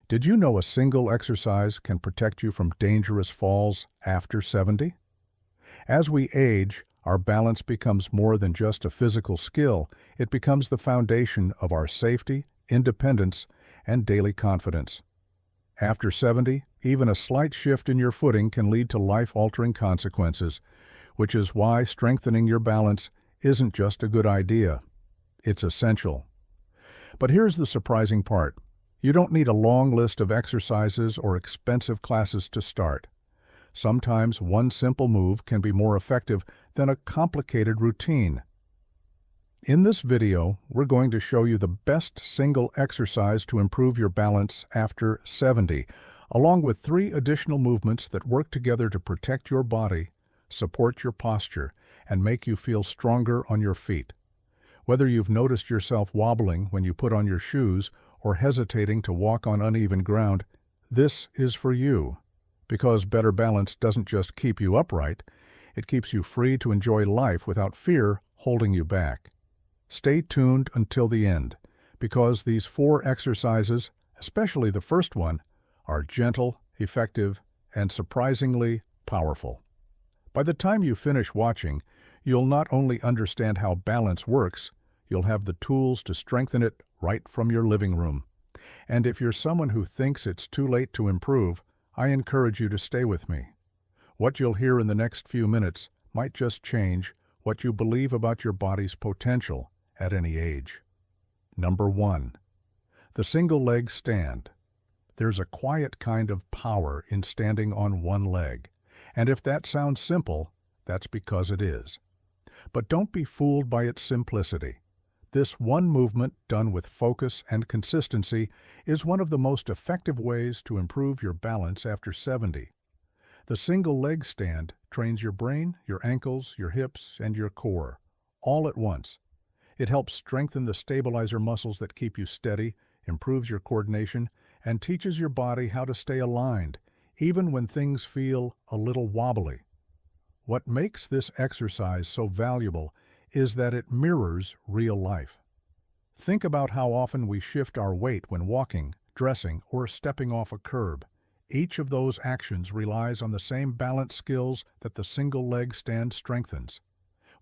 Did you know a single exercise can protect you from dangerous falls after 70? As we age, our balance becomes more than just a physical skill. It becomes the foundation of our safety, independence, and daily confidence. After 70, even a slight shift in your footing can lead to life-altering consequences, which is why strengthening your balance isn't just a good idea. It's essential. But here's the surprising part. You don't need a long list of exercises or expensive classes to start. Sometimes one simple move can be more effective than a complicated routine. In this video, we're going to show you the best single exercise to improve your balance after 70, along with 3 additional movements that work together to protect your body, support your posture, and make you feel stronger on your feet. Whether you've noticed yourself wobbling when you put on your shoes or hesitating to walk on uneven ground, this is for you. Because better balance doesn't just keep you upright, it keeps you free to enjoy life without fear holding you back. Stay tuned until the end, because these 4 exercises, especially the first one, are gentle, effective, and surprisingly powerful. By the time you finish watching, you'll not only understand how balance works, you'll have the tools to strengthen it right from your living room. And if you're someone who thinks it's too late to improve, I encourage you to stay with me. What you'll hear in the next few minutes might just change what you believe about your body's potential at any age. Number 1. The single leg stand. There's a quiet kind of power in standing on one leg. And if that sounds simple, that's because it is. But don't be fooled by its simplicity. This one movement, done with focus and consistency, is one of the most effective ways to improve your balance after 70. The single leg stand trains your brain, your ankles, your hips, and your core, all at once. It helps strengthen the stabilizer muscles that keep you steady, improves your coordination, and teaches your body how to stay aligned, even when things feel a little wobbly. What makes this exercise so valuable is that it mirrors real life. Think about how often we shift our weight when walking, dressing, or stepping off a curb. Each of those actions relies on the same balance skills that the single leg stand strengthens.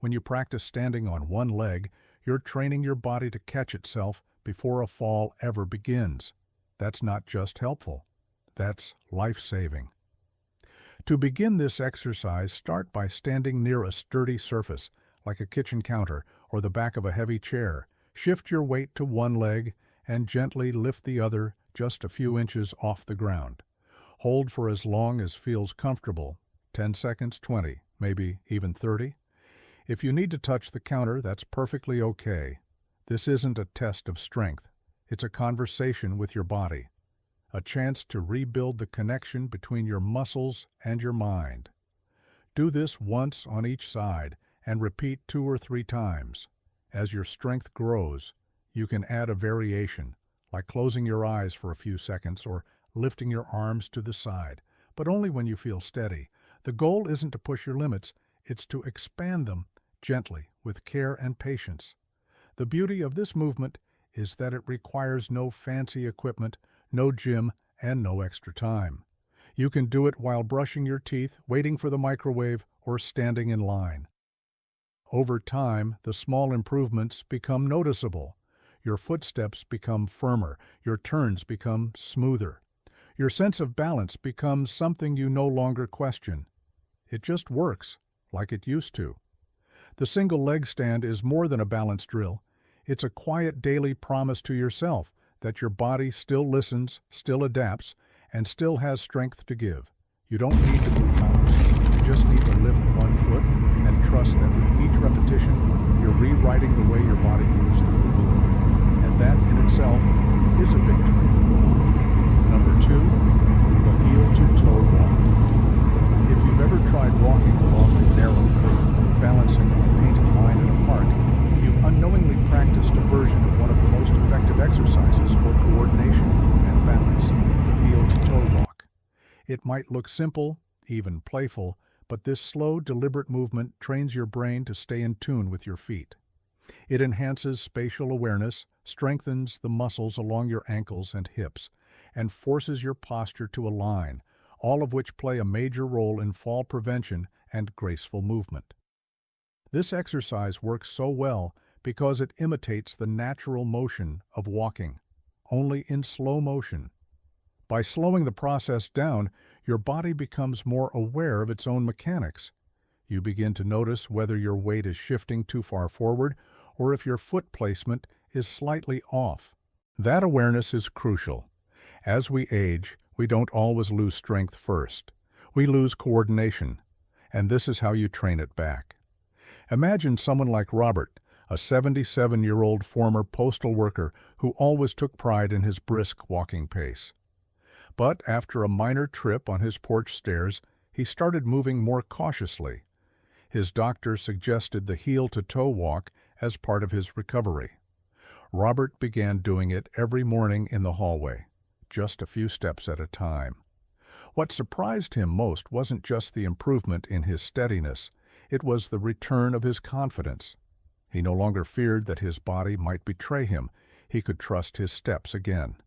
When you practice standing on one leg, you're training your body to catch itself before a fall ever begins. That's not just helpful, that's life-saving. To begin this exercise, start by standing near a sturdy surface, like a kitchen counter or the back of a heavy chair. Shift your weight to one leg and gently lift the other just a few inches off the ground. Hold for as long as feels comfortable, 10 seconds, 20, maybe even 30. If you need to touch the counter, that's perfectly okay. This isn't a test of strength. It's a conversation with your body, a chance to rebuild the connection between your muscles and your mind. Do this once on each side and repeat 2 or 3 times. As your strength grows, you can add a variation, like closing your eyes for a few seconds or lifting your arms to the side, but only when you feel steady. The goal isn't to push your limits, it's to expand them gently, with care and patience. The beauty of this movement is that it requires no fancy equipment, no gym, and no extra time. You can do it while brushing your teeth, waiting for the microwave, or standing in line. Over time, the small improvements become noticeable. Your footsteps become firmer, your turns become smoother. Your sense of balance becomes something you no longer question. It just works, like it used to. The single leg stand is more than a balance drill. It's a quiet daily promise to yourself that your body still listens, still adapts, and still has strength to give. You don't need to move mountains. You just need to lift one foot and trust that with each repetition, you're rewriting the way your body moves through the world. And that in itself is a victory. Number 2, the heel-to-toe walk. If you've ever tried walking along a narrow curb or balancing on a painted line in a park, you've unknowingly practiced a version of one of the most effective exercises for coordination and balance, the heel-to-toe walk. It might look simple, even playful, but this slow, deliberate movement trains your brain to stay in tune with your feet. It enhances spatial awareness, strengthens the muscles along your ankles and hips, and forces your posture to align, all of which play a major role in fall prevention and graceful movement. This exercise works so well because it imitates the natural motion of walking, only in slow motion. By slowing the process down, your body becomes more aware of its own mechanics. You begin to notice whether your weight is shifting too far forward or if your foot placement is slightly off. That awareness is crucial. As we age, we don't always lose strength first. We lose coordination, and this is how you train it back. Imagine someone like Robert, a 77-year-old former postal worker who always took pride in his brisk walking pace. But after a minor trip on his porch stairs, he started moving more cautiously. His doctor suggested the heel-to-toe walk as part of his recovery. Robert began doing it every morning in the hallway, just a few steps at a time. What surprised him most wasn't just the improvement in his steadiness, it was the return of his confidence. He no longer feared that his body might betray him. He could trust his steps again.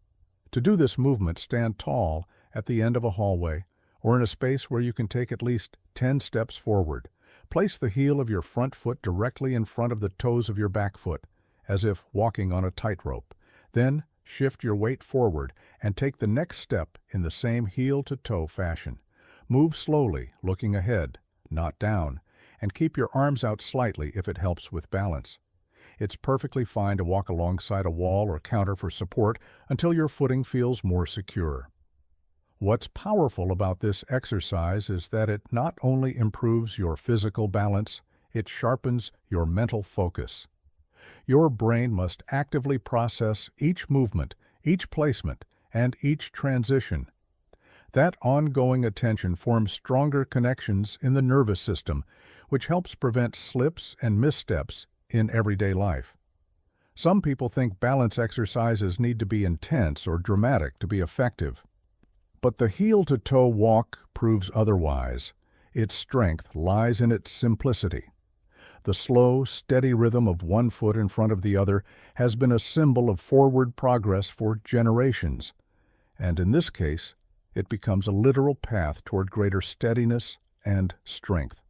To do this movement, stand tall at the end of a hallway or in a space where you can take at least 10 steps forward. Place the heel of your front foot directly in front of the toes of your back foot, as if walking on a tightrope. Then shift your weight forward and take the next step in the same heel-to-toe fashion. Move slowly, looking ahead, not down, and keep your arms out slightly if it helps with balance. It's perfectly fine to walk alongside a wall or counter for support until your footing feels more secure. What's powerful about this exercise is that it not only improves your physical balance, it sharpens your mental focus. Your brain must actively process each movement, each placement, and each transition. That ongoing attention forms stronger connections in the nervous system, which helps prevent slips and missteps in everyday life. Some people think balance exercises need to be intense or dramatic to be effective. But the heel-to-toe walk proves otherwise. Its strength lies in its simplicity. The slow, steady rhythm of one foot in front of the other has been a symbol of forward progress for generations, and in this case, it becomes a literal path toward greater steadiness and strength.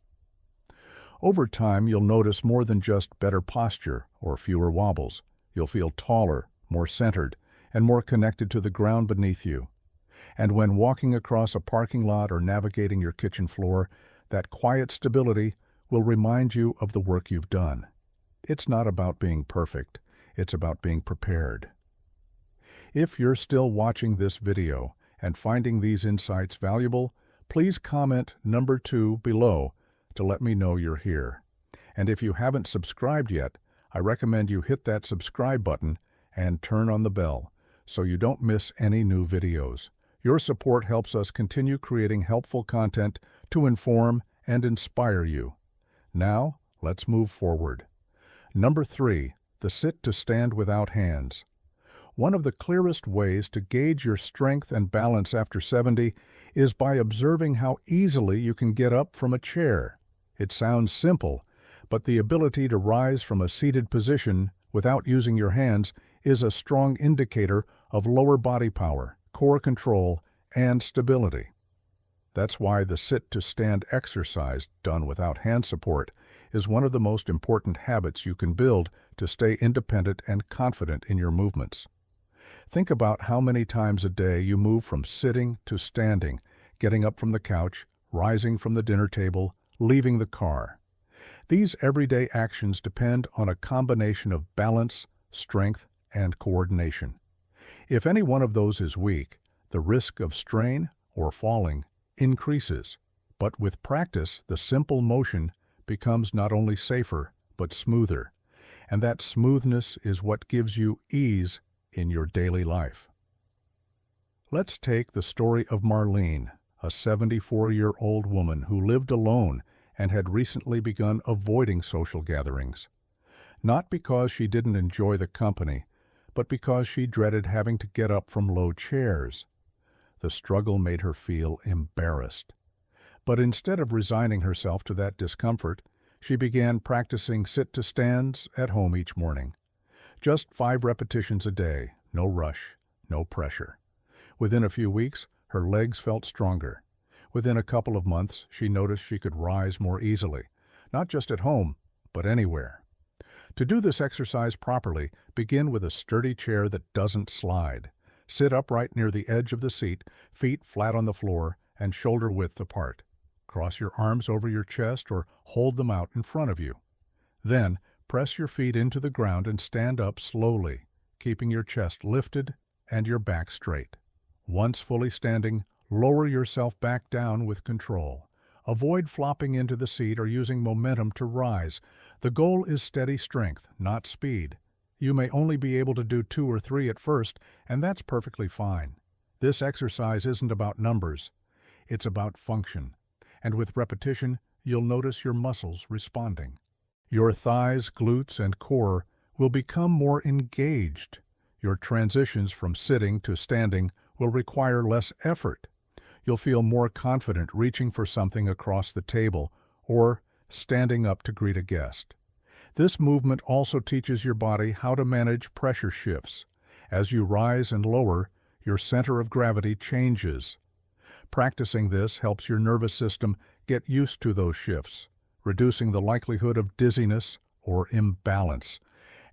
Over time, you'll notice more than just better posture or fewer wobbles. You'll feel taller, more centered, and more connected to the ground beneath you. And when walking across a parking lot or navigating your kitchen floor, that quiet stability will remind you of the work you've done. It's not about being perfect, it's about being prepared. If you're still watching this video and finding these insights valuable, please comment number 2 below to let me know you're here. And if you haven't subscribed yet, I recommend you hit that subscribe button and turn on the bell so you don't miss any new videos. Your support helps us continue creating helpful content to inform and inspire you. Now, let's move forward. Number 3, the sit to stand without hands. One of the clearest ways to gauge your strength and balance after 70 is by observing how easily you can get up from a chair. It sounds simple, but the ability to rise from a seated position without using your hands is a strong indicator of lower body power, core control, and stability. That's why the sit-to-stand exercise done without hand support is one of the most important habits you can build to stay independent and confident in your movements. Think about how many times a day you move from sitting to standing, getting up from the couch, rising from the dinner table, leaving the car. These everyday actions depend on a combination of balance, strength, and coordination. If any one of those is weak, the risk of strain or falling increases. But with practice, the simple motion becomes not only safer, but smoother. And that smoothness is what gives you ease in your daily life. Let's take the story of Marlene, a 74-year-old woman who lived alone and had recently begun avoiding social gatherings. Not because she didn't enjoy the company, but because she dreaded having to get up from low chairs. The struggle made her feel embarrassed. But instead of resigning herself to that discomfort, she began practicing sit-to-stands at home each morning. Just 5 repetitions a day, no rush, no pressure. Within a few weeks, her legs felt stronger. Within a couple of months, she noticed she could rise more easily, not just at home, but anywhere. To do this exercise properly, begin with a sturdy chair that doesn't slide. Sit upright near the edge of the seat, feet flat on the floor and shoulder width apart. Cross your arms over your chest or hold them out in front of you. Then, press your feet into the ground and stand up slowly, keeping your chest lifted and your back straight. Once fully standing, lower yourself back down with control. Avoid flopping into the seat or using momentum to rise. The goal is steady strength, not speed. You may only be able to do 2 or 3 at first, and that's perfectly fine. This exercise isn't about numbers. It's about function. And with repetition, you'll notice your muscles responding. Your thighs, glutes, and core will become more engaged. Your transitions from sitting to standing will require less effort. You'll feel more confident reaching for something across the table or standing up to greet a guest. This movement also teaches your body how to manage pressure shifts. As you rise and lower, your center of gravity changes. Practicing this helps your nervous system get used to those shifts, reducing the likelihood of dizziness or imbalance.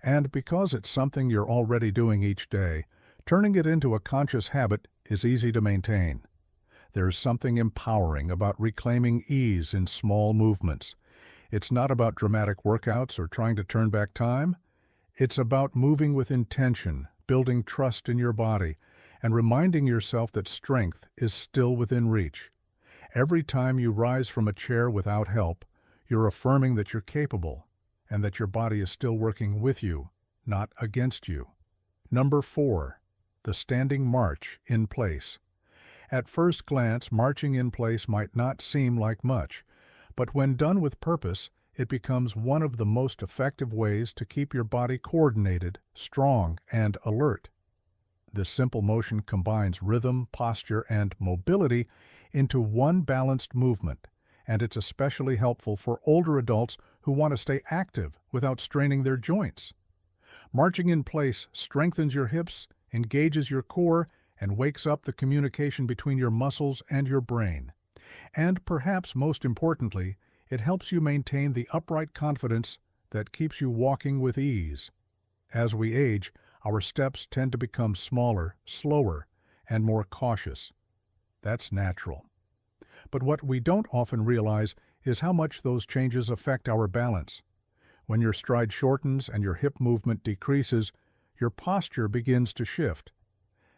And because it's something you're already doing each day, turning it into a conscious habit is easy to maintain. There's something empowering about reclaiming ease in small movements. It's not about dramatic workouts or trying to turn back time. It's about moving with intention, building trust in your body, and reminding yourself that strength is still within reach. Every time you rise from a chair without help, you're affirming that you're capable and that your body is still working with you, not against you. Number 4, the standing march in place. At first glance, marching in place might not seem like much, but when done with purpose, it becomes one of the most effective ways to keep your body coordinated, strong, and alert. This simple motion combines rhythm, posture, and mobility into one balanced movement, and it's especially helpful for older adults who want to stay active without straining their joints. Marching in place strengthens your hips, engages your core, and wakes up the communication between your muscles and your brain. And perhaps most importantly, it helps you maintain the upright confidence that keeps you walking with ease. As we age, our steps tend to become smaller, slower, and more cautious. That's natural. But what we don't often realize is how much those changes affect our balance. When your stride shortens and your hip movement decreases, your posture begins to shift,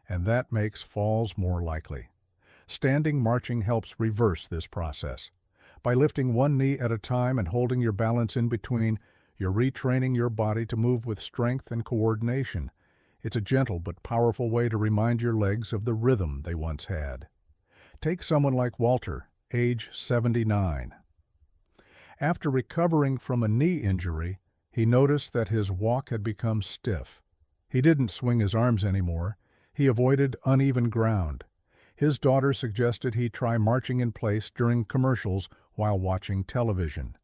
and that makes falls more likely. Standing marching helps reverse this process. By lifting one knee at a time and holding your balance in between, you're retraining your body to move with strength and coordination. It's a gentle but powerful way to remind your legs of the rhythm they once had. Take someone like Walter, age 79. After recovering from a knee injury, he noticed that his walk had become stiff. He didn't swing his arms anymore. He avoided uneven ground. His daughter suggested he try marching in place during commercials while watching television.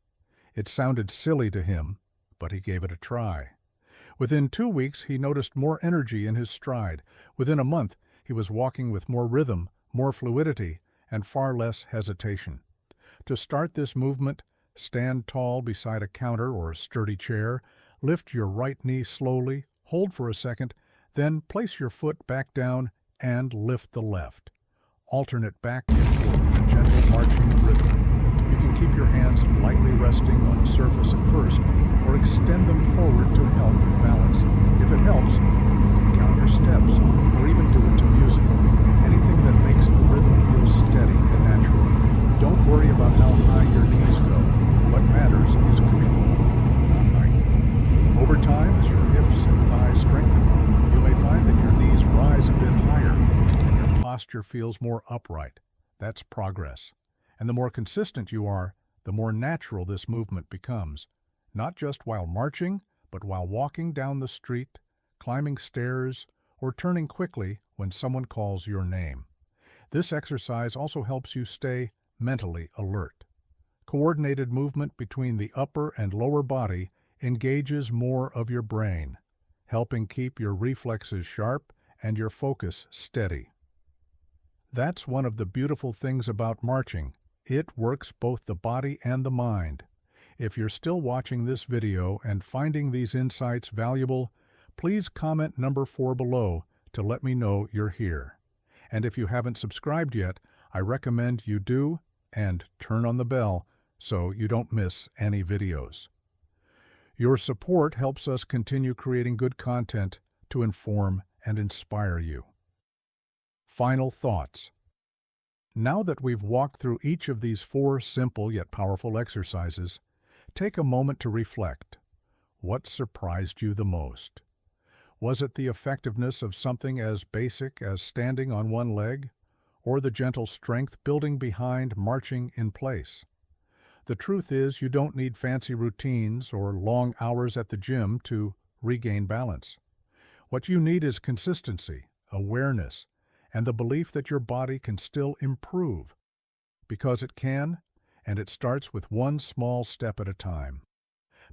It sounded silly to him, but he gave it a try. Within 2 weeks, he noticed more energy in his stride. Within a month, he was walking with more rhythm, more fluidity, and far less hesitation. To start this movement, stand tall beside a counter or a sturdy chair, lift your right knee slowly, hold for a second, then place your foot back down and lift the left. Alternate back and forth in a gentle marching rhythm. You can keep your hands lightly resting on a surface at first, or extend them forward to help with balance. If it helps, count your steps, or even do it to music. Anything that makes the rhythm feel steady and natural. Don't worry about how high your knees go. What matters is control, not height. Over time, as your hips and thighs strengthen, you may find that your knees rise a bit higher and your posture feels more upright. That's progress. And the more consistent you are, the more natural this movement becomes. Not just while marching, but while walking down the street, climbing stairs, or turning quickly when someone calls your name. This exercise also helps you stay mentally alert. Coordinated movement between the upper and lower body engages more of your brain, helping keep your reflexes sharp and your focus steady. That's one of the beautiful things about marching. It works both the body and the mind. If you're still watching this video and finding these insights valuable, please comment number 4 below to let me know you're here. And if you haven't subscribed yet, I recommend you do, and turn on the bell so you don't miss any videos. Your support helps us continue creating good content to inform and inspire you. Final thoughts. Now that we've walked through each of these 4 simple yet powerful exercises, take a moment to reflect. What surprised you the most? Was it the effectiveness of something as basic as standing on one leg, or the gentle strength building behind marching in place? The truth is, you don't need fancy routines or long hours at the gym to regain balance. What you need is consistency, awareness, and the belief that your body can still improve. Because it can, and it starts with one small step at a time.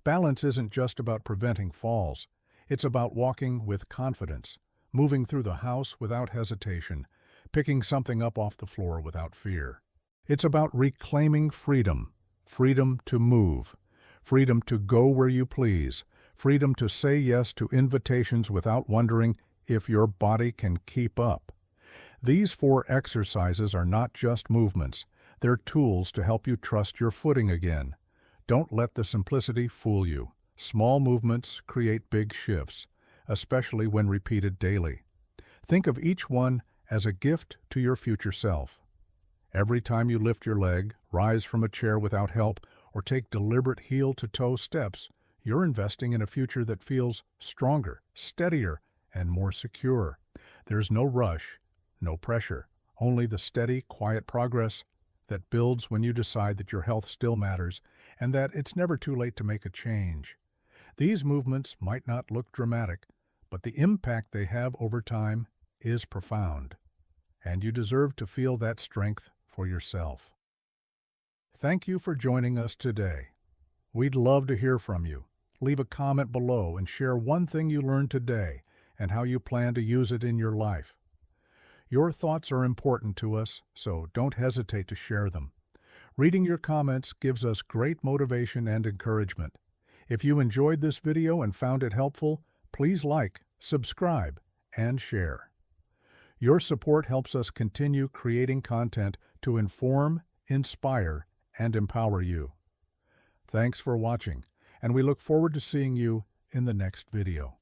Balance isn't just about preventing falls. It's about walking with confidence, moving through the house without hesitation, picking something up off the floor without fear. It's about reclaiming freedom. Freedom to move, freedom to go where you please, freedom to say yes to invitations without wondering if your body can keep up. These 4 exercises are not just movements, they're tools to help you trust your footing again. Don't let the simplicity fool you. Small movements create big shifts, especially when repeated daily. Think of each one as a gift to your future self. Every time you lift your leg, rise from a chair without help, or take deliberate heel-to-toe steps, you're investing in a future that feels stronger, steadier, and more secure. There's no rush, no pressure, only the steady, quiet progress that builds when you decide that your health still matters and that it's never too late to make a change. These movements might not look dramatic, but the impact they have over time is profound. And you deserve to feel that strength for yourself. Thank you for joining us today. We'd love to hear from you. Leave a comment below and share one thing you learned today and how you plan to use it in your life. Your thoughts are important to us, so don't hesitate to share them. Reading your comments gives us great motivation and encouragement. If you enjoyed this video and found it helpful, please like, subscribe, and share. Your support helps us continue creating content to inform, inspire, and empower you. Thanks for watching, and we look forward to seeing you in the next video.